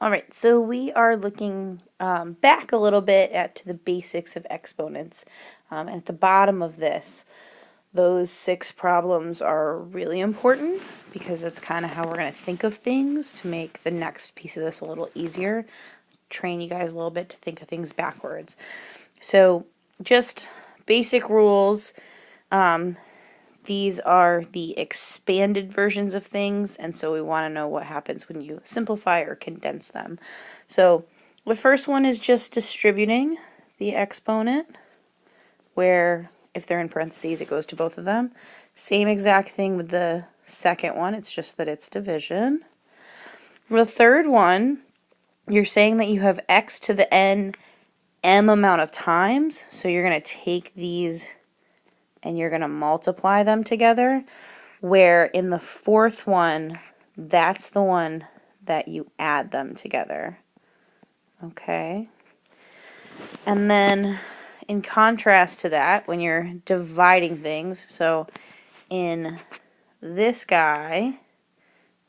All right, so we are looking back a little bit to the basics of exponents. And at the bottom of this, those 6 problems are really important because that's kind of how we're going to think of things to make the next piece of this a little easier, train you guys a little bit to think of things backwards. So just basic rules. These are the expanded versions of things, and so we want to know what happens when you simplify or condense them. So the first one is just distributing the exponent, where if they're in parentheses, it goes to both of them. Same exact thing with the second one, it's just that it's division. The third one, you're saying that you have x to the n m amount of times, so you're going to take these and you're going to multiply them together, where in the fourth one, that's the one that you add them together. Okay? And then in contrast to that, when you're dividing things, so in this guy,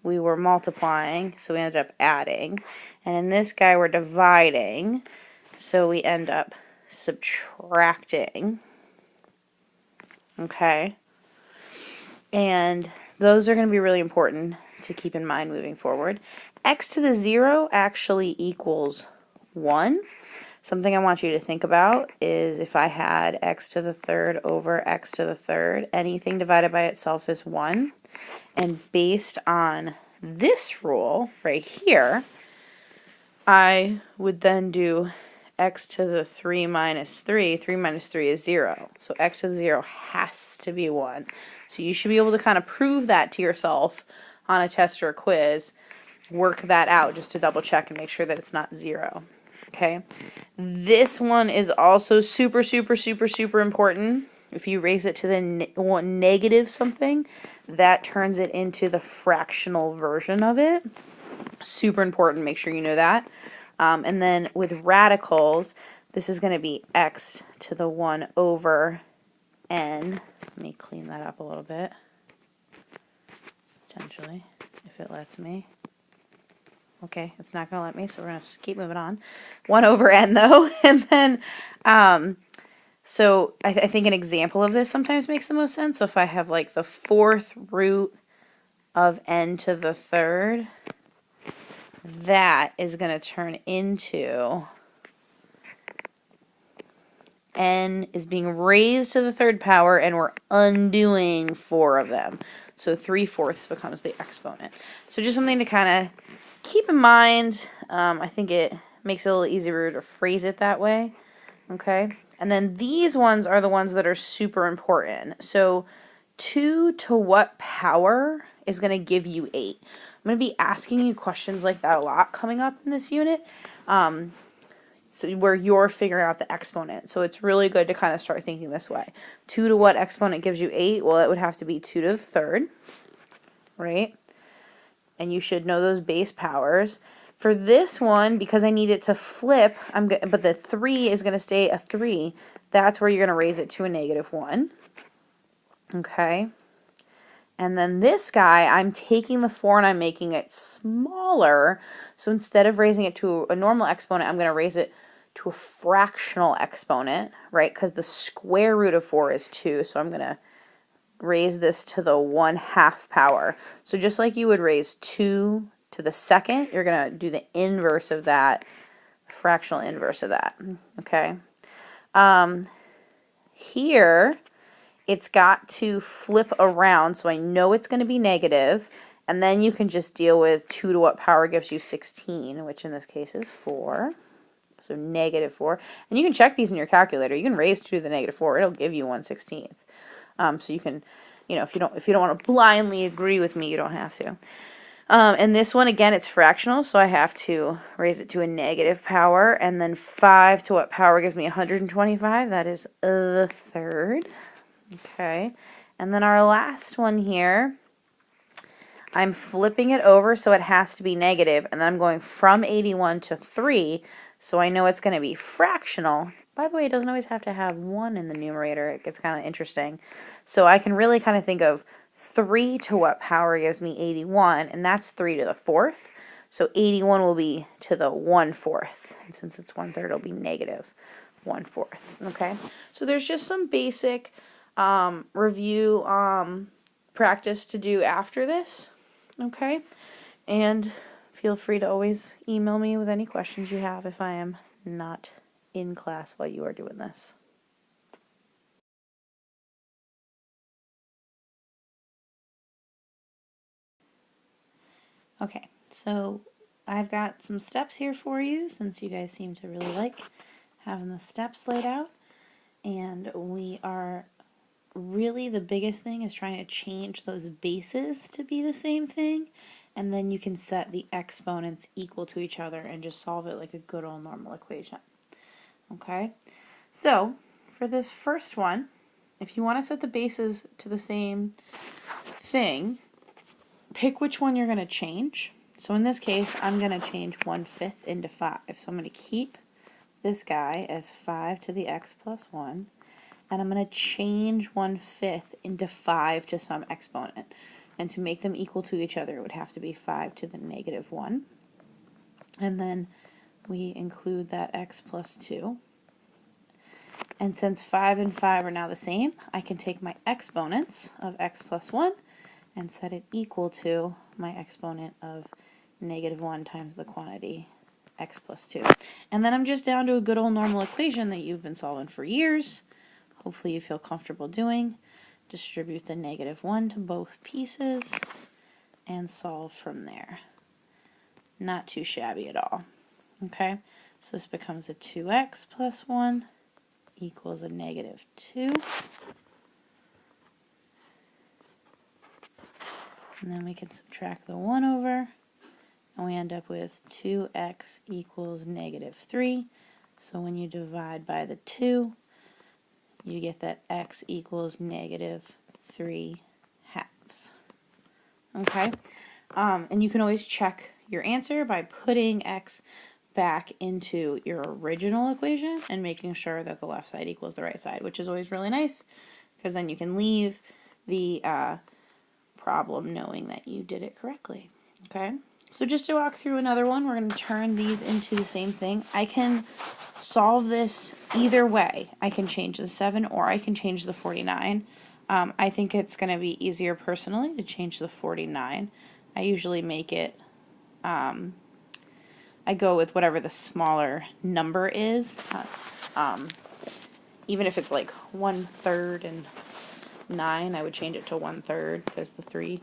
we were multiplying, so we ended up adding. And in this guy, we're dividing, so we end up subtracting. Okay? And those are going to be really important to keep in mind moving forward. X to the 0 actually equals 1. Something I want you to think about is if I had x to the third over x to the third, anything divided by itself is 1. And based on this rule right here, I would then do x to the 3 minus 3. 3 minus 3 is 0. So x to the 0 has to be 1. So you should be able to kind of prove that to yourself on a test or a quiz. Work that out just to double check and make sure that it's not 0. Okay? This one is also super, super, super, super important. If you raise it to the negative something, that turns it into the fractional version of it. Super important. Make sure you know that. And then with radicals, this is going to be x to the 1 over n. Let me clean that up a little bit, potentially, if it lets me. Okay, it's not going to let me, so we're going to keep moving on. 1 over n, though. And then, so I think an example of this sometimes makes the most sense. So if I have, like, the 4th root of n to the 3rd, that is going to turn into n is being raised to the 3rd power, and we're undoing 4 of them. So 3/4 becomes the exponent. So just something to kind of keep in mind. I think it makes it a little easier to phrase it that way. Okay? And then these ones are the ones that are super important. So 2 to what power is going to give you 8? I'm going to be asking you questions like that a lot coming up in this unit. So where you're figuring out the exponent. So it's really good to kind of start thinking this way. 2 to what exponent gives you 8? Well, it would have to be 2 to the 3rd, right? And you should know those base powers. For this one, because I need it to flip, but the 3 is going to stay a 3, that's where you're going to raise it to a -1. Okay? And then this guy, I'm taking the 4 and I'm making it smaller. So instead of raising it to a normal exponent, I'm going to raise it to a fractional exponent, right? Because the square root of 4 is 2. So I'm going to raise this to the 1/2 power. So just like you would raise 2 to the 2nd, you're going to do the inverse of that, fractional inverse of that. Okay? Here, it's got to flip around, so I know it's going to be negative, and then you can just deal with 2 to what power gives you 16, which in this case is 4. So -4. And you can check these in your calculator. You can raise 2 to the -4. It'll give you 1/16. So you can, if you don't want to blindly agree with me, you don't have to. And this one, again, it's fractional, so I have to raise it to a negative power. And then 5 to what power gives me 125? That is the 3rd. Okay, and then our last one here, I'm flipping it over so it has to be negative, and then I'm going from 81 to 3, so I know it's going to be fractional. By the way, it doesn't always have to have 1 in the numerator. It gets kind of interesting. So I can really kind of think of 3 to what power gives me 81, and that's 3 to the 4th. So 81 will be to the 1/4. And since it's 1/3, it'll be negative 1/4. Okay? So there's just some basic review practice to do after this. Okay? And feel free to always email me with any questions you have if I am not in class while you are doing this. Okay, so I've got some steps here for you since you guys seem to really like having the steps laid out. And we are really, the biggest thing is trying to change those bases to be the same thing. And then you can set the exponents equal to each other and just solve it like a good old normal equation. Okay, so for this first one, if you want to set the bases to the same thing, pick which one you're going to change. So in this case, I'm going to change 1/5 into 5. So I'm going to keep this guy as 5 to the x plus 1, and I'm going to change 1/5 into 5 to some exponent. And to make them equal to each other, it would have to be 5 to the negative 1. And then we include that x plus 2. And since 5 and 5 are now the same, I can take my exponents of x plus 1 and set it equal to my exponent of negative 1 times the quantity x plus 2. And then I'm just down to a good old normal equation that you've been solving for years. Hopefully you feel comfortable doing. Distribute the negative 1 to both pieces and solve from there. Not too shabby at all. Okay, so this becomes a 2x plus 1 equals a negative 2. And then we can subtract the 1 over, and we end up with 2x equals negative 3. So when you divide by the 2, you get that x equals negative 3 halves. Okay? And you can always check your answer by putting x back into your original equation and making sure that the left side equals the right side, which is always really nice because then you can leave the problem knowing that you did it correctly. Okay? So just to walk through another one, we're going to turn these into the same thing. I can solve this either way. I can change the 7 or I can change the 49. I think it's going to be easier personally to change the 49. I usually make it, I go with whatever the smaller number is. Even if it's like 1/3 and 9, I would change it to 1/3 because the 3.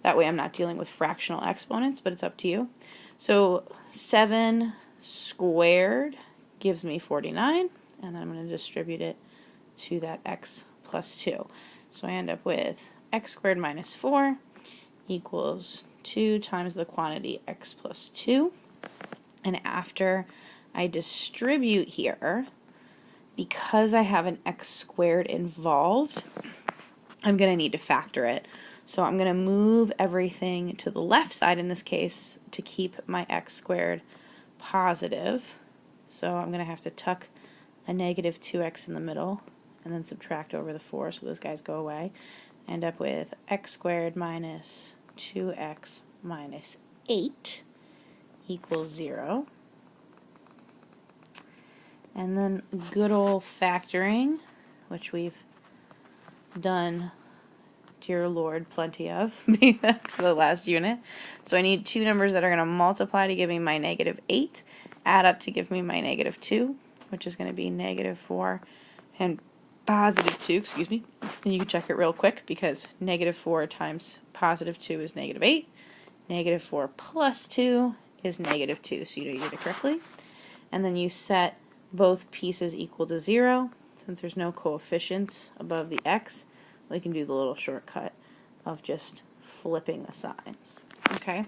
That way I'm not dealing with fractional exponents, but it's up to you. So 7 squared gives me 49, and then I'm going to distribute it to that x plus 2. So I end up with x squared minus 4 equals 2 times the quantity x plus 2. And after I distribute here, because I have an x squared involved, I'm going to need to factor it. So I'm going to move everything to the left side in this case to keep my x squared positive. So I'm going to have to tuck a negative 2x in the middle and then subtract over the 4 so those guys go away. End up with x squared minus 2x minus 8 equals 0. And then good old factoring, which we've done, dear Lord, plenty of for the last unit. So I need two numbers that are going to multiply to give me my negative 8, add up to give me my negative 2, which is going to be negative 4 and positive 2, excuse me. And you can check it real quick because negative 4 times positive 2 is negative 8. Negative 4 plus 2 is negative 2, so you did it correctly. And then you set both pieces equal to 0. Since there's no coefficients above the x, we can do the little shortcut of just flipping the signs. Okay?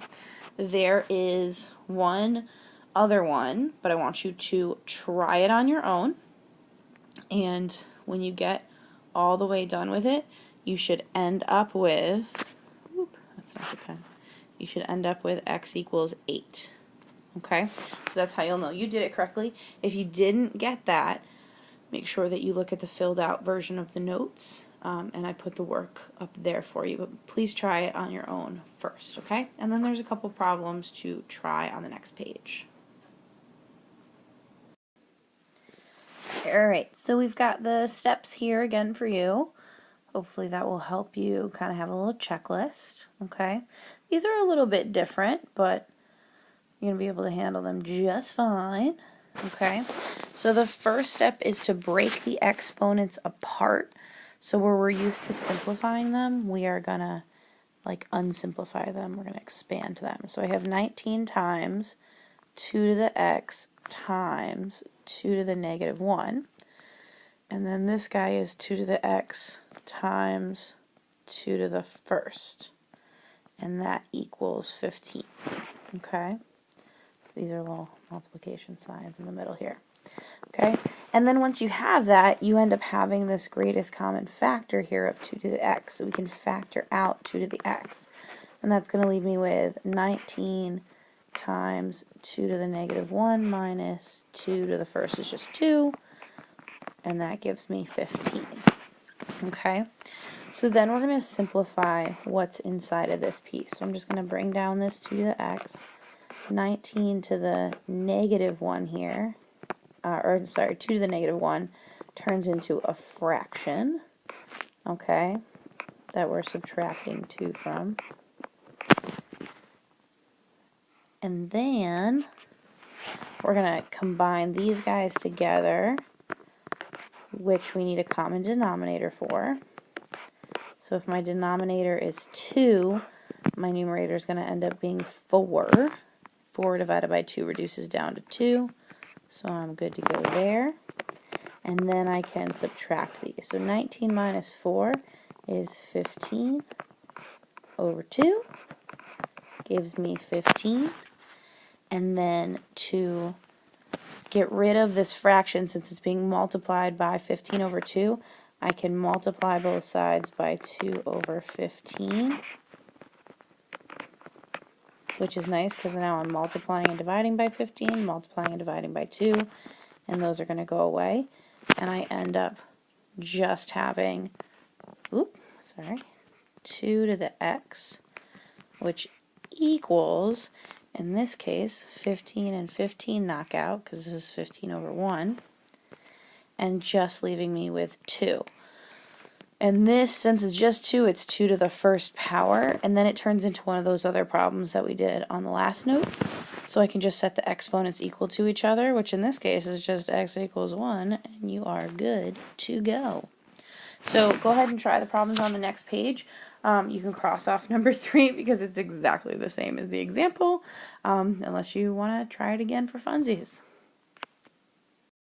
There is one other one, but I want you to try it on your own. And when you get all the way done with it, you should end up with, that's not the pen. You should end up with x equals 8. Okay? So that's how you'll know you did it correctly. If you didn't get that, make sure that you look at the filled out version of the notes and I put the work up there for you, but please try it on your own first, okay? And then there's a couple problems to try on the next page. Alright, so we've got the steps here again for you. Hopefully that will help you kind of have a little checklist, okay? These are a little bit different, but you're going to be able to handle them just fine, okay? So the first step is to break the exponents apart. So where we're used to simplifying them, we are going to like unsimplify them. We're going to expand them. So I have 19 times 2 to the x times 2 to the negative 1. And then this guy is 2 to the x times 2 to the first. And that equals 15. Okay? So these are little multiplication signs in the middle here. Okay? And then once you have that, you end up having this greatest common factor here of 2 to the x. So we can factor out 2 to the x. And that's going to leave me with 19 times 2 to the negative 1 minus 2 to the first is just 2. And that gives me 15. Okay? So then we're going to simplify what's inside of this piece. So I'm just going to bring down this 2 to the x. 19 to the negative 1 here, 2 to the negative 1 turns into a fraction, okay, that we're subtracting 2 from. And then we're going to combine these guys together, which we need a common denominator for. So if my denominator is 2, my numerator is going to end up being 4. 4 divided by 2 reduces down to 2, so I'm good to go there. And then I can subtract these. So 19 minus 4 is 15 over 2, gives me 15. And then to get rid of this fraction, since it's being multiplied by 15 over 2, I can multiply both sides by 2 over 15. Which is nice because now I'm multiplying and dividing by 15, multiplying and dividing by 2, and those are going to go away. And I end up just having, 2 to the x, which equals, in this case, 15 and 15 knock out, because this is 15 over 1, and just leaving me with 2. And this, since it's just 2, it's 2 to the first power, and then it turns into one of those other problems that we did on the last notes. So I can just set the exponents equal to each other, which in this case is just x equals 1, and you are good to go. So go ahead and try the problems on the next page. You can cross off number 3 because it's exactly the same as the example, unless you want to try it again for funsies.